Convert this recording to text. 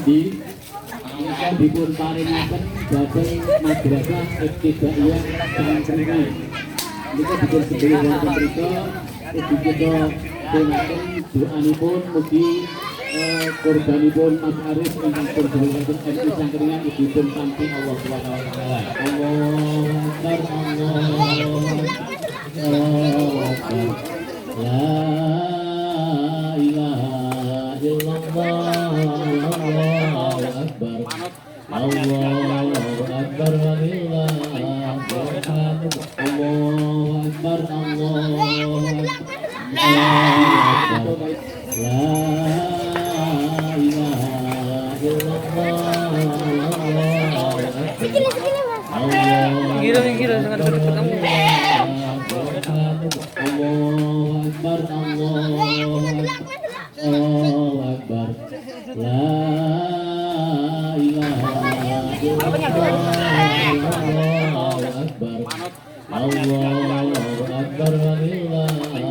Andi menika dipun paringaken dhateng Madrasah Ibtidaiyah Santri. Menika dipun sebelih wonten mrika ugi kita punaken doanipun mugi korbanipun Mas Arif ingkang pun diwujudkan MI Sangkringan dipun tampi Allah Subhanahu wa taala. Allahu Akbar, Allahu Akbar. La ilaha illallah, Allahu Akbar. Allahu Akbar walillahil hamd. Allahu Akbar, Allahu Akbar. La Gila sangat dekat kamu. Allahu Akbar, Allahu Akbar. La ilaha illallah, Allahu Akbar. Allahu Akbar walillahil